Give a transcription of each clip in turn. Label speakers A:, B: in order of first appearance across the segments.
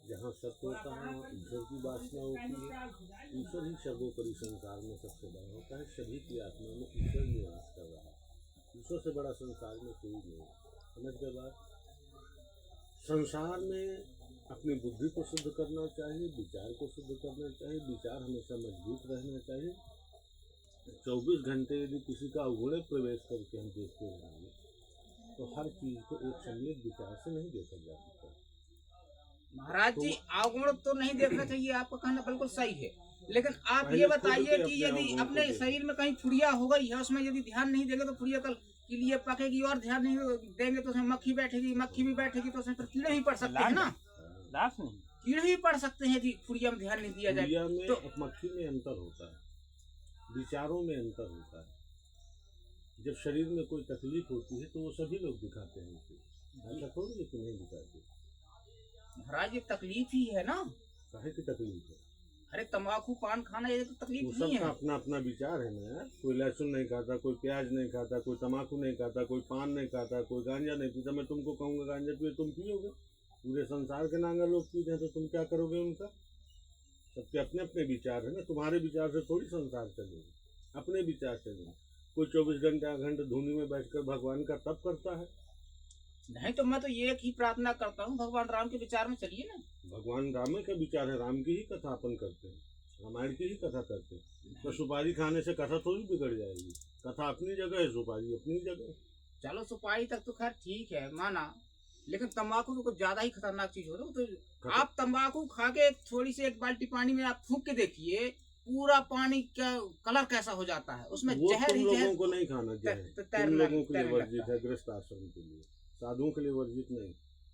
A: जहाँ सत्य होता है वहाँ ईश्वर की वासना होती है। ईश्वर ही सर्वोपरि संसार में सबसे बड़ा होता है। सभी की आत्मा में ईश्वर निवास कर रहा है। ईश्वर से बड़ा संसार में कोई नहीं है। समझ गए बात? संसार में अपनी बुद्धि को शुद्ध करना चाहिए, विचार को शुद्ध करना चाहिए। विचार हमेशा मजबूत रहना चाहिए। 24 घंटे यदि किसी का अवगुण प्रवेश करके हम देखते रहेंगे तो हर चीज को एक सम्यक विचार से नहीं देखा जा सकता।
B: महाराज जी, अवगुण तो नहीं देखना चाहिए, आपका कहना बिल्कुल सही है। लेकिन आप ये बताइए कि यदि अपने शरीर में कहीं फुड़िया हो गई है, उसमें यदि ध्यान नहीं देंगे तो फुड़िया कल के लिए पकेगी, और ध्यान नहीं देंगे तो उसमें मक्खी बैठेगी, मक्खी भी बैठेगी तो उसमें फिर कीड़े भी पड़ सकते हैं ना। कीड़े भी पड़ सकते हैं यदि फुड़िया में ध्यान नहीं दिया जाए
A: तो। मक्खी में अंतर होता है, विचारों में अंतर होता है। जब शरीर में कोई तकलीफ होती है तो वो सभी लोग दिखाते हैं उसे, ऐसा थोड़ी है कि नहीं दिखाते।
B: महाराज ये तकलीफ ही है ना।
A: काहे की तकलीफ है?
B: अरे तंबाकू पान खाना ये तो तकलीफ
A: नहीं है। अपना अपना विचार है ना। कोई लहसुन नहीं खाता, कोई प्याज नहीं खाता, कोई तंबाकू नहीं खाता, कोई पान नहीं खाता, कोई गांजा नहीं पीता। मैं तुमको कहूँगा गांजा पिए, तुम पियोगे? पूरे संसार के नांगा लोग पीते हैं तो तुम क्या करोगे उनका? सबके अपने अपने विचार है ना। तुम्हारे विचार से थोड़ी संसार चलेगा, अपने विचार चलेगा। कोई 24 घंटे धुनी में बैठकर भगवान का तप करता है?
B: नहीं। तो मैं तो ये ही प्रार्थना करता हूँ, भगवान राम के विचार में चलिए ना।
A: भगवान राम का विचार है, राम की ही कथा अपन करते हैं, रामायण की ही कथा करते हैं। तो सुपारी खाने से कथा थोड़ी बिगड़ जाएगी। कथा अपनी जगह है, सुपारी अपनी जगह।
B: चलो सुपारी तक तो खैर ठीक है, माना। लेकिन तंबाकू तो कुछ ज्यादा ही खतरनाक चीज हो रहा है। तो आप तंबाकू खा के थोड़ी सी एक बाल्टी पानी में आप फूंक के देखिए, पूरा पानी का कलर कैसा हो जाता है। उसमें जहर ही
A: जहर। लोगों को नहीं खाना चाहिए। तुम लोगों के लिए वर्जित है, गृहस्थ आश्रम के लिए। साधुओं के लिए वर्जित नहीं,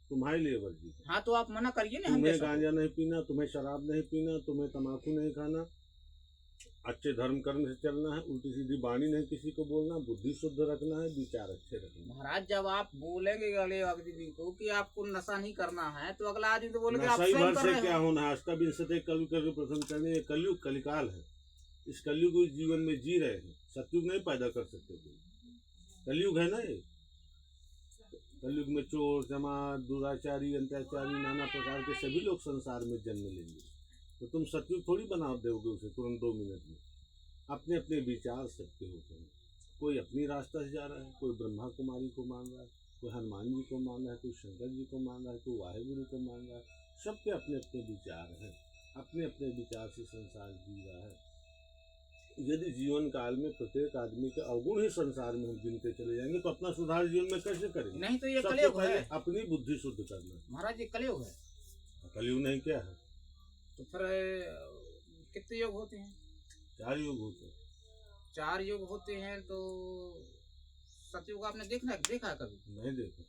A: तुम्हारे लिए वर्जित है।
B: हाँ तो आप मना करिए ना।
A: तुम्हें गांजा नहीं पीना, तुम्हें शराब नहीं पीना, तुम्हें तंबाकू नहीं खाना, अच्छे धर्म कर्म से चलना है, उल्टी सीधी वाणी नहीं किसी को बोलना, बुद्धि शुद्ध रखना है, विचार अच्छे रखना।
B: महाराज जब आप बोलेंगे अगले आदमी को कि आपको नशा नहीं करना है तो अगला आदमी तो बोलेगा आप
A: सही भर से क्या होना है। अष्टाविंशति कलयुग के प्रथम चरण, ये कलयुग कलिकाल है। इस कलयुग को जीवन में जी रहे हैं, सतयुग नहीं पैदा कर सकते। कलयुग है ना ये। कलयुग में चोर चमार दुराचारी अत्याचारी नाना प्रकार के सभी लोग संसार में जन्म लेंगे। तो तुम सतयुग थोड़ी बना दोगे उसे तुरंत 2 मिनट में। अपने अपने विचार सबके होते हैं। कोई अपनी रास्ता से जा रहा है, कोई ब्रह्मा कुमारी को मान रहा है, कोई हनुमान जी को मान रहा है, कोई शंकर जी को मान रहा है, कोई वाहेगुरु को मान रहा है। सबके अपने अपने विचार हैं, अपने अपने विचार से संसार जी रहा है। यदि जीवन काल में प्रत्येक आदमी के अवगुण ही संसार में हम गिनते चले जाएंगे तो अपना सुधार जीवन में कैसे करेंगे?
B: नहीं तो ये कलयुग है।
A: अपनी बुद्धि शुद्ध करना।
B: महाराज ये कलयुग है।
A: कलयुग नहीं क्या है?
B: तो फिर कितने योग होते हैं?
A: 4 युग होते हैं।
B: 4 युग होते हैं। तो सतयुग आपने देखा है कभी?
A: नहीं देखा।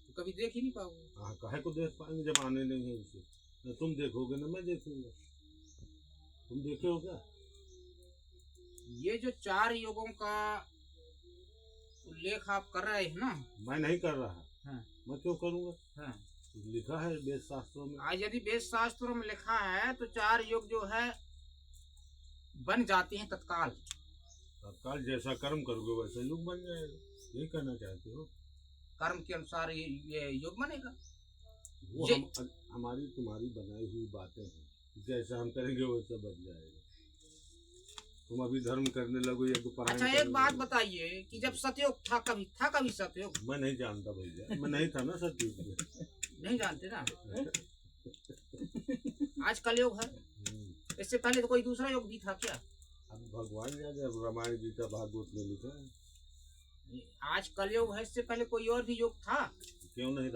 B: तो कभी देख ही नहीं पाओगे।
A: हाँ, काहे को देख पाएंगे जब आने नहीं है उसे। न तुम देखोगे न मैं देखूंगा। तुम देखे हो क्या?
B: ये जो 4 युगों का उल्लेख आप कर रहे हैं ना।
A: मैं नहीं कर रहा।
B: हाँ।
A: मैं क्यों करूँगा?
B: हाँ।
A: लिखा है वेद शास्त्रों में।
B: आज यदि वेद शास्त्रों में लिखा है तो 4 युग जो है बन जाते हैं तत्काल।
A: तत्काल जैसा कर्म करोगे वैसा युग बन जाएगा, यही कहना चाहते हो?
B: कर्म के अनुसार ये युग बनेगा।
A: वो हमारी तुम्हारी बनाई हुई बातें हैं। जैसा हम करेंगे वैसा बन जाएगा। तुम अभी धर्म करने लगो या
B: अच्छा एक बात बताइए कि जब सतयुग था कभी सतयुग?
A: मैं नहीं जानता भैया, मैं नहीं था ना सतयुग में।
B: नहीं जानते ना। आज कलयुग है। इससे पहले तो कोई दूसरा युग भी था क्या?
A: अब भगवान जाने, रामायण गीता भागवत में लिखा है।
B: आज कलयुग है, इससे पहले कोई और भी युग था?
A: क्यों नहीं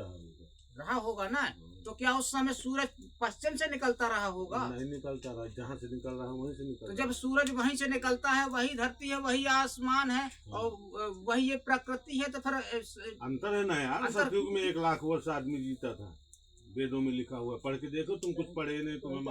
B: रहा होगा ना। तो क्या उस समय सूरज पश्चिम से निकलता रहा होगा?
A: नहीं निकलता रहा, जहाँ से निकल रहा वहीं से निकल।
B: तो जब सूरज वहीं से निकलता है, वही धरती है, वही आसमान है और वही ये प्रकृति है, तो फिर
A: अंतर है ना यार। सतयुग में 1 लाख वर्ष आदमी जीता था, वेदों में लिखा हुआ। पढ़ के देखो, तुम कुछ पढ़े नहीं, तुम्हें